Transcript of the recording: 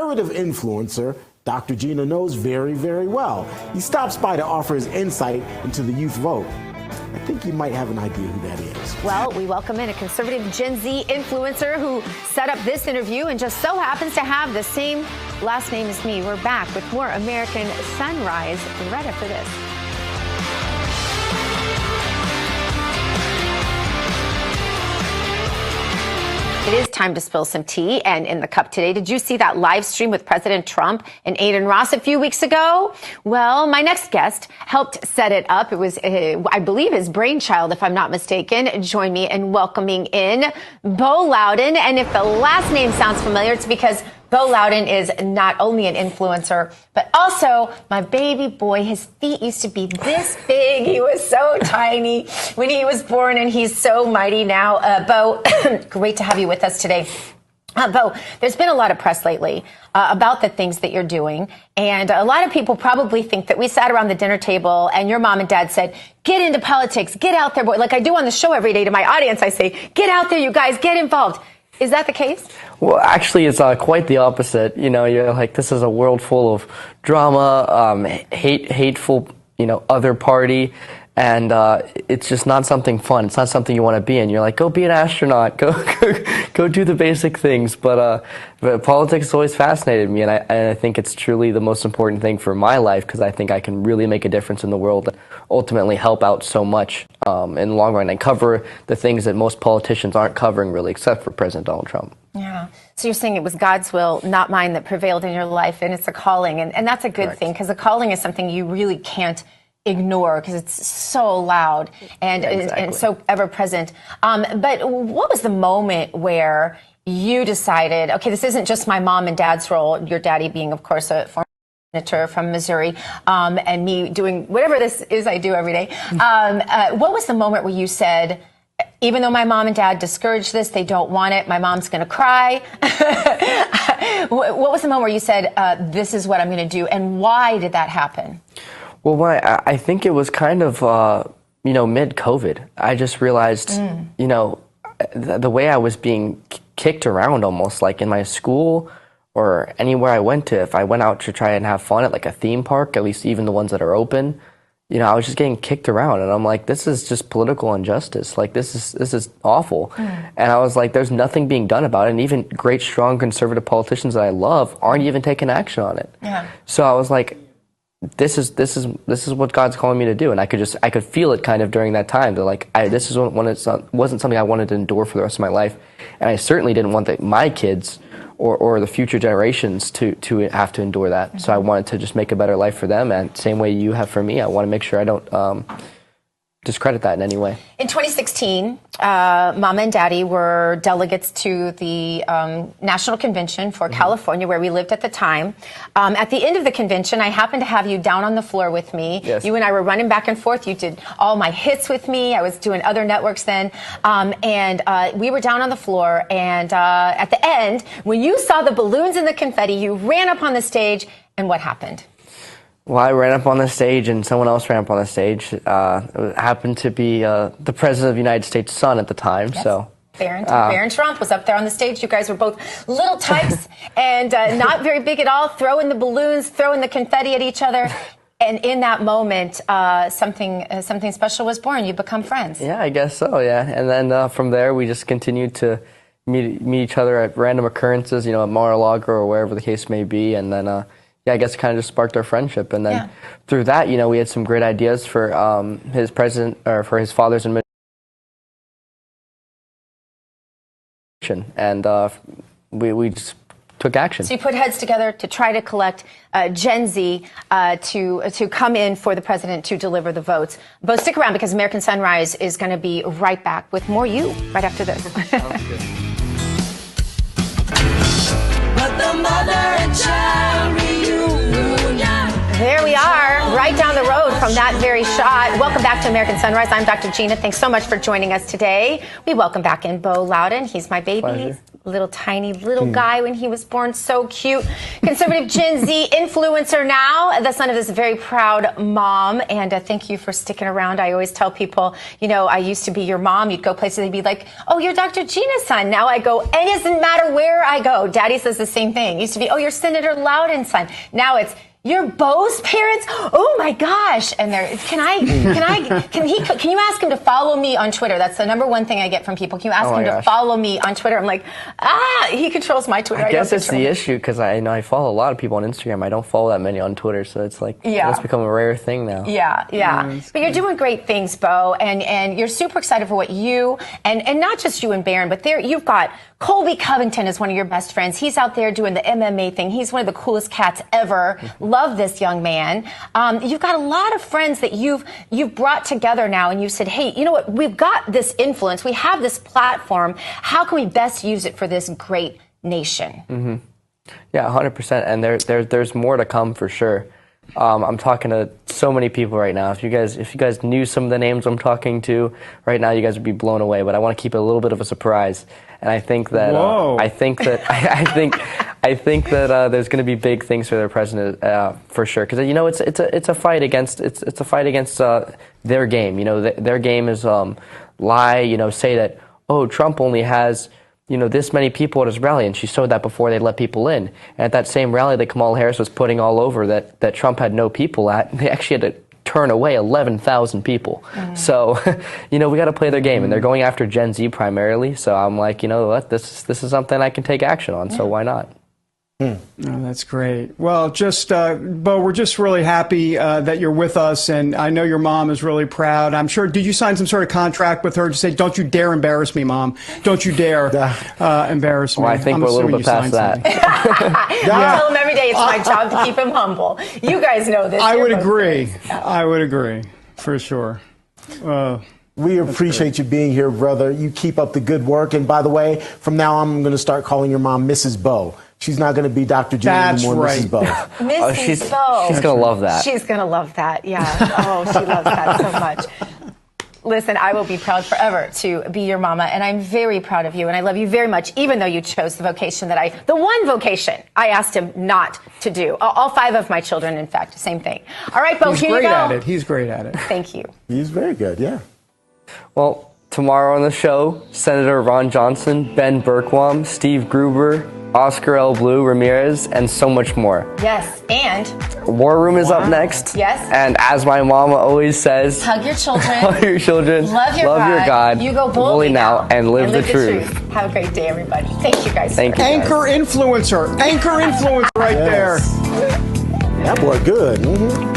conservative influencer Dr. Gina knows very, very well. He stops by to offer his insight into the youth vote. I think you might have an idea who that is. Well, we welcome in a conservative Gen Z influencer who set up this interview and just so happens to have the same last name as me. We're back with more American Sunrise right after this. It is time to spill some tea, and in the cup today, did you see that live stream with President Trump and Aiden Ross a few weeks ago? Well, my next guest helped set it up. It was, I believe, his brainchild, if I'm not mistaken. Join me in welcoming in Bo Loudon, and if the last name sounds familiar, it's because Bo Loudon is not only an influencer, but also my baby boy. His feet used to be this big. He was so tiny when he was born, and he's so mighty now. Bo, great to have you with us today. Bo, there's been a lot of press lately about the things that you're doing, and a lot of people probably think that we sat around the dinner table and your mom and dad said, get into politics, get out there, boy. Like I do on the show every day to my audience, I say, get out there, you guys, get involved. Is that the case? Well, actually, it's quite the opposite. You know, you're like, this is a world full of drama, hateful, other party, and it's just not something fun. It's not something you want to be in. You're like, go be an astronaut, go do the basic things. But politics has always fascinated me, and I think it's truly the most important thing for my life because I think I can really make a difference in the world and ultimately help out so much in the long run and cover the things that most politicians aren't covering really, except for President Donald Trump. Yeah. So you're saying it was God's will, not mine, that prevailed in your life, and it's a calling, and that's a good Correct. thing because a calling is something you really can't ignore because it's so loud and, Exactly. and so ever present. But what was the moment where you decided, okay, this isn't just my mom and dad's role, your daddy being, of course, a former senator from Missouri, and me doing whatever this is I do every day. What was the moment where you said, even though my mom and dad discouraged this, they don't want it, my mom's going to cry? What was the moment where you said, this is what I'm going to do, and why did that happen? Well, I think it was kind of, mid-COVID. I just realized, the way I was being kicked around almost, like in my school or anywhere I went to, if I went out to try and have fun at like a theme park, at least even the ones that are open, I was just getting kicked around. And I'm like, this is just political injustice. Like, this is awful. And I was like, there's nothing being done about it. And even great, strong, conservative politicians that I love aren't even taking action on it. Yeah. So I was like, this is what God's calling me to do, and I could feel it kind of during that time. That like this is when it wasn't something I wanted to endure for the rest of my life, and I certainly didn't want my kids or the future generations to have to endure that. Mm-hmm. So I wanted to just make a better life for them, and same way you have for me. I want to make sure I don't discredit that in any way. In 2016, Mama and Daddy were delegates to the National Convention for California, where we lived at the time. At the end of the convention, I happened to have you down on the floor with me. Yes. You and I were running back and forth. You did all my hits with me. I was doing other networks then. And we were down on the floor. And at the end, when you saw the balloons and the confetti, you ran up on the stage. And what happened? Well, I ran up on the stage, and someone else ran up on the stage. It happened to be the President of the United States' son at the time. Yes. So Barron Trump was up there on the stage. You guys were both little types and not very big at all, throwing the balloons, throwing the confetti at each other. And in that moment, something special was born. You become friends. Yeah, I guess so, yeah. And then from there, we just continued to meet each other at random occurrences, at Mar-a-Lago or wherever the case may be. And then I guess it kind of just sparked our friendship. And then through that, we had some great ideas for his father's administration. And we just took action. So you put heads together to try to collect Gen Z to come in for the president to deliver the votes. But stick around because American Sunrise is going to be right back with more you right after this. Sounds good. But the mother and child reunion. There we are, right down the road from that very shot. Welcome back to American Sunrise. I'm Dr. Gina. Thanks so much for joining us today. We welcome back in Bo Loudon. He's my baby. little tiny little guy when he was born. So cute. Conservative Gen Z influencer now, the son of this very proud mom. And thank you for sticking around. I always tell people, you know, I used to be your mom. You'd go places, they'd be like, oh, you're Dr. Gina's son. Now I go, it doesn't matter where I go. Daddy says the same thing. It used to be, oh, you're Senator Loudon's son. Now it's, you're Bo's parents? Oh my gosh. And can you ask him to follow me on Twitter? That's the number one thing I get from people. Can you ask him to follow me on Twitter? I'm like, he controls my Twitter. I guess it's the issue because I follow a lot of people on Instagram. I don't follow that many on Twitter, so it's like it's become a rare thing now. Yeah. But you're doing great things, Bo, and you're super excited for what you and not just you and Barron, but you've got Colby Covington is one of your best friends. He's out there doing the MMA thing. He's one of the coolest cats ever. Love this young man. You've got a lot of friends that you've brought together now, and you said, hey, you know what? We've got this influence. We have this platform. How can we best use it for this great nation? Mm-hmm. Yeah, 100%. And there's more to come for sure. I'm talking to so many people right now. If you guys knew some of the names I'm talking to right now, you guys would be blown away. But I want to keep it a little bit of a surprise. And I think that I think that there's going to be big things for their president for sure. Because you know it's a fight against their game. You know their game is lie. You know, say that Trump only has this many people at his rally, and she showed that before they let people in. And at that same rally that Kamala Harris was putting all over that Trump had no people at, they actually had to turn away 11,000 people. So, we got to play their game, and they're going after Gen Z primarily. So I'm like, you know what, this is something I can take action on. So why not? Oh, that's great. Well, just, Bo, we're just really happy that you're with us, and I know your mom is really proud. I'm sure, did you sign some sort of contract with her to say, don't you dare embarrass me, Mom? Don't you dare embarrass me? Well, I think we're a little bit past that. I tell him every day it's my job to keep him humble. You guys know this. I would agree. I would agree, for sure. We appreciate you being here, brother. You keep up the good work. And by the way, from now on, I'm going to start calling your mom Mrs. Bo. She's not going to be Dr. Gina anymore, right. Mrs. Bo. Mrs. Bo. She's going to love that. She's going to love that, yeah. Oh, she loves that so much. Listen, I will be proud forever to be your mama, and I'm very proud of you, and I love you very much, even though you chose the vocation the one vocation I asked him not to do. All 5 of my children, in fact, same thing. All right, Bo, here you go. He's great at it. He's great at it. Thank you. He's very good, yeah. Well, tomorrow on the show, Senator Ron Johnson, Ben Bergquam, Steve Gruber, Oscar L. Blue Ramirez, and so much more. Yes, and War Room is up next. Yes. And as my mama always says, hug your children. Hug your children. Love your God. You go boldly now and live the truth. Have a great day, everybody. Thank you guys. Thank you. Anchor influencer right there. That boy good.